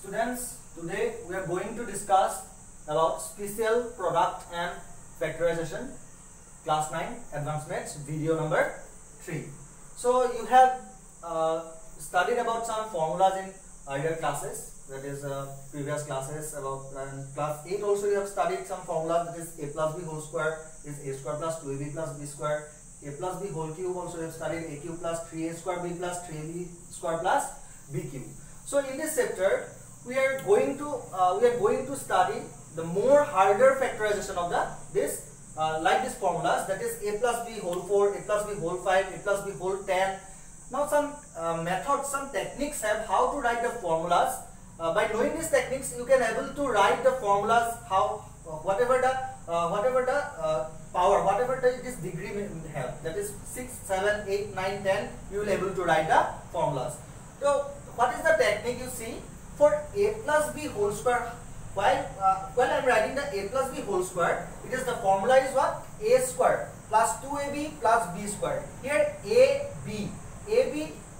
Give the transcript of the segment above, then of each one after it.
Students, today we are going to discuss about special product and factorization, class 9 advanced maths, video number 3. So you have studied about some formulas in earlier classes, that is previous classes. About class 8 also you have studied some formulas, that is a plus b whole square is a square plus 2ab plus b square. A plus b whole cube also you have studied a cube plus 3a square b plus 3ab square plus b cube. So in this chapter we are going to study the more harder factorization of this formulas, that is a plus b whole 4, a plus b whole 5, a plus b whole 10. Now some methods, some techniques have how to write the formulas. By knowing these techniques you can able to write the formulas how whatever the power, whatever this degree will have, that is 6, 7, 8, 9, 10, you will able to write the formulas. So what is the technique? You see, for a plus b whole square, while I am writing the a plus b whole square, it is the formula is what? A square plus 2ab plus b square. Here ab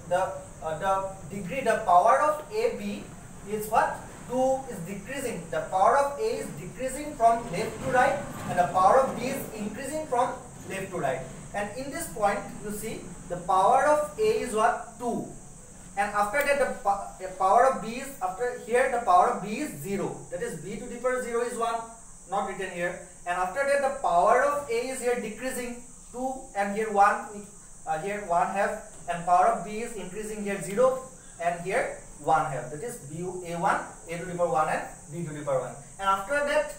the degree, the power of ab is what? 2 is decreasing. The power of a is decreasing from left to right, and the power of b is increasing from left to right. And in this point you see the power of a is what? 2. And after that the power of b is, after here the power of b is 0, that is b to the power 0 is 1, not written here. And after that the power of a is here decreasing 2, and here 1, here 1 half, and power of b is increasing here 0, and here 1 half, that is a1, a to the power 1 and b to the power 1. And after that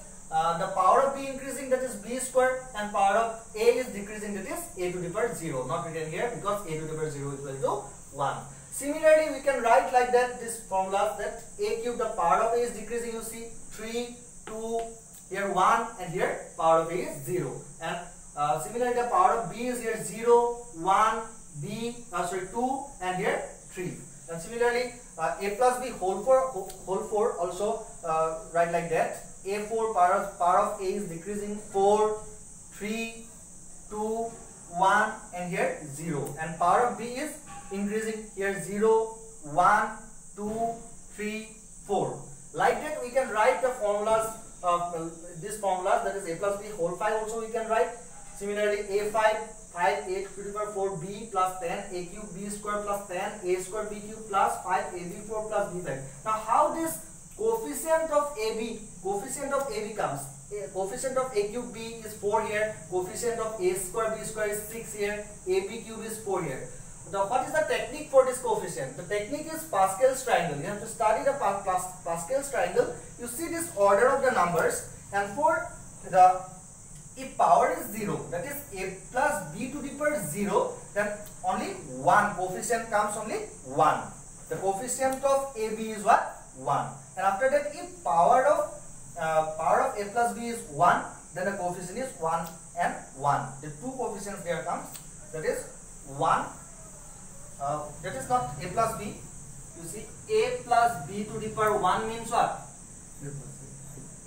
the power of b increasing, that is b square, and power of a is decreasing, that is a to the power 0, not written here because a to the power 0 is equal to 1. Similarly, we can write like that this formula, that a cube, the power of a is decreasing, you see 3, 2, here 1, and here power of a is 0. And similarly the power of b is here 0, 1, 2, and here 3. And similarly a plus b whole 4 also write like that. A4 power of a is decreasing 4, 3, 2, 1, and here 0. And power of b is increasing here 0, 1, 2, 3, 4. Like that we can write the formulas of these formulas, that is a plus b whole 5 also we can write. Similarly a5 5 a to the power 4 b plus 10, a cube b square plus 10, a square b cube plus 5 ab4 plus b5. Now how this coefficient of ab comes? Coefficient of a cube b is 4 here, coefficient of a square b square is 6 here, ab cube is 4 here. Now what is the technique for this coefficient? The technique is Pascal's triangle. You have to study the Pascal's triangle. You see this order of the numbers, and for the, if power is 0, that is a plus b to the power 0, then only 1 coefficient comes, only 1. The coefficient of ab is what? 1. And after that, if power of a plus b is 1, then the coefficient is 1 and 1. The two coefficients there comes, that is 1. That is not a plus b. You see, a plus b to the power 1 means what?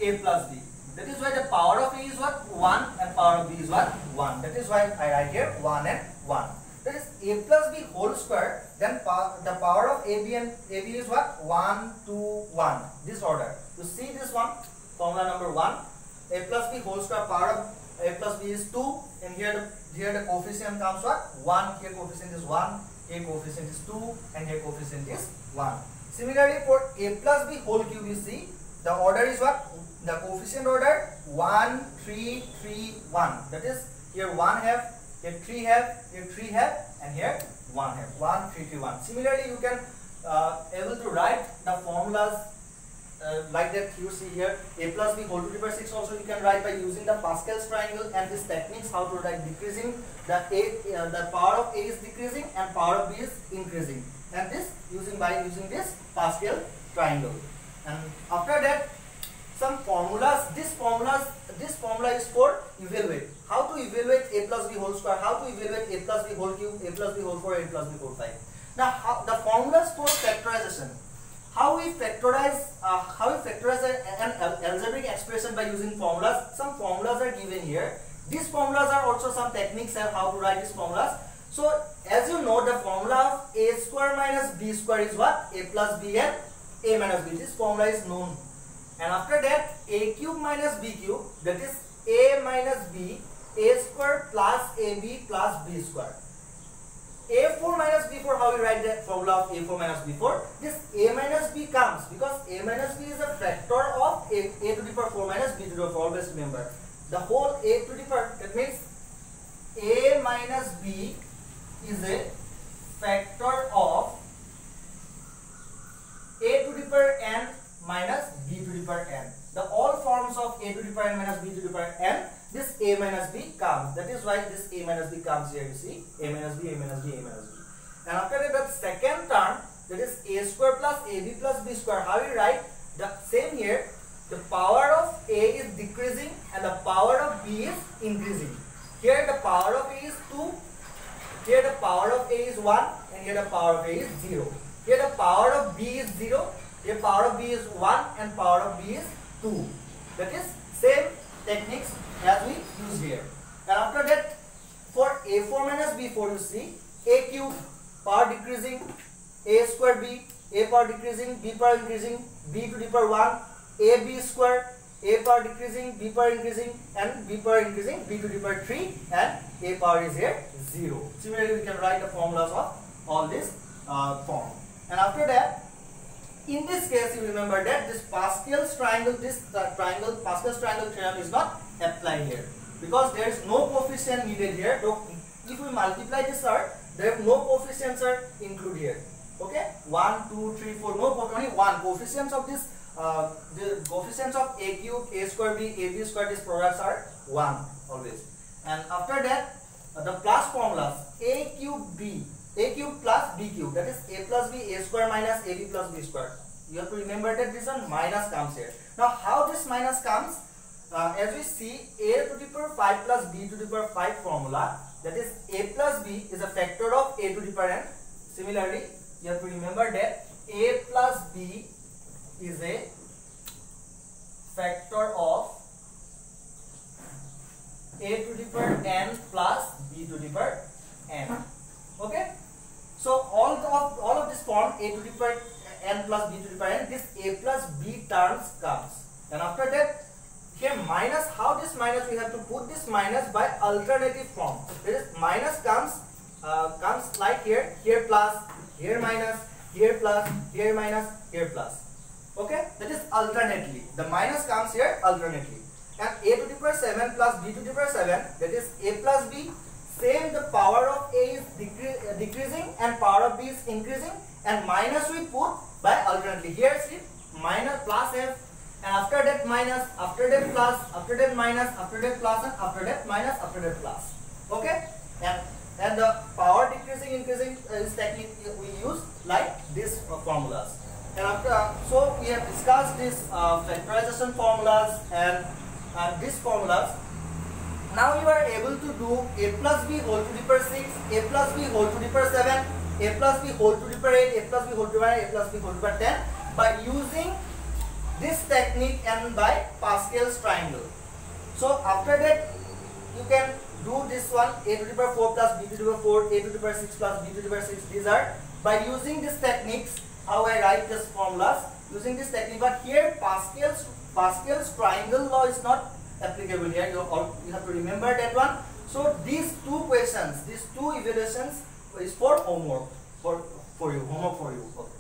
A plus b. That is why the power of a is what? 1, and power of b is what? 1. That is why I write here 1 and 1. That is a plus b whole square, then the power of ab is what? 1, 2, 1. This order. You see this one, formula number 1. A plus b whole square, power of a plus b is 2, and here the coefficient comes what? 1. Here coefficient is 1. Here coefficient is 2, and here coefficient is 1. Similarly for a plus b whole cube, you see the order is what? The coefficient order 1, 3, 3, 1. That is here 1 half, here 3 half, here 3 half, and here 1 half. 1, 3, 3, 1. Similarly you can able to write the formulas like that. You see here a plus b whole to the power 6 also you can write by using the Pascal's triangle, and these techniques how to write decreasing, the power of a is decreasing and power of b is increasing, and this using this Pascal triangle. And after that some formulas, this formula is for evaluate. How to evaluate a plus b whole square, how to evaluate a plus b whole cube, a plus b whole 4, a plus b whole 5. Now the formulas for factorization. How we factorize an algebraic expression by using formulas. Some formulas are given here. These formulas are also some techniques of how to write these formulas. So as you know, the formula of a square minus b square is what? A plus b and a minus b. This formula is known. And after that, a cube minus b cube, that is a minus b, a square plus ab plus b square. A4 minus B4, how we write the formula of A4 minus B4? This A minus B comes because A minus B is a factor of A to the power 4 minus B to the power 4. Always remember. The whole A to the power, that means A minus B is a factor of A to the power n minus B to the power n. The all forms of A to the power n minus B to the power n, this A minus B comes. That is why this A minus B comes here. You see, A minus B, A minus B, A minus B. And after that, the second term, that is A square plus AB plus B square. How we write? The same here. The power of A is decreasing and the power of B is increasing. Here the power of A is 2. Here the power of A is 1, and here the power of A is 0. Here the power of B is 0. Here power of B is 1 and power of B is 2. That is same techniques as we use here. And after that, for A4 minus B4, you see A cube power decreasing, A square B, A power decreasing, B power increasing, B to the power 1, AB square, A power decreasing, B power increasing, and B power increasing, B to the power 3, and A power is here 0. Similarly, we can write the formulas of all this form. And after that, in this case, you remember that this Pascal's triangle, Pascal's triangle theorem is not applied here because there is no coefficient needed here. So if we multiply this part, there are no coefficients are included here. Okay, 1, 2, 3, 4, no, only one coefficients of this. The coefficients of A cube, A square B, AB square, these products are 1 always. And after that, the plus formulas A cube B, A cube plus B cube, that is A plus B, A square minus AB plus B square. You have to remember that this one minus comes here. Now how this minus comes? As we see, A to the power 5 plus B to the power 5 formula, that is A plus B is a factor of A to the power n. Similarly, you have to remember that A plus B is a factor of A to the power n plus B to the power n. Okay, so all of this form A to the power n plus B to the power n, this A plus B terms comes. And after that, here minus, how this minus, we have to put this minus by alternative form. That is minus comes like here plus, here minus, here plus, here minus, here plus. Okay, that is alternately. The minus comes here alternately. And A to the power 7 plus B to the power 7, that is A plus B. Same, the power of A is decreasing and power of B is increasing, and minus we put by alternately. Here see minus plus F, and after that minus, after that plus, after that minus, after that plus, and after that minus, after that plus. Okay, and the power decreasing increasing is technique we use like these formulas. And after, so we have discussed these factorization formulas and these formulas. Now you are able to do A plus B whole to the power 6, A plus B whole to the power 7, A plus B whole to the power 8, A plus B whole to the power 9, A plus B whole to the power 10 by using this technique and by Pascal's triangle. So after that, you can do this one, A to the power 4 plus B to the power 4, A to the power 6 plus B to the power 6. These are by using these techniques how I write these formulas using this technique. But here Pascal's triangle law is not applicable here. You have to remember that one. So these two questions, these two evaluations is for homework for you. Okay.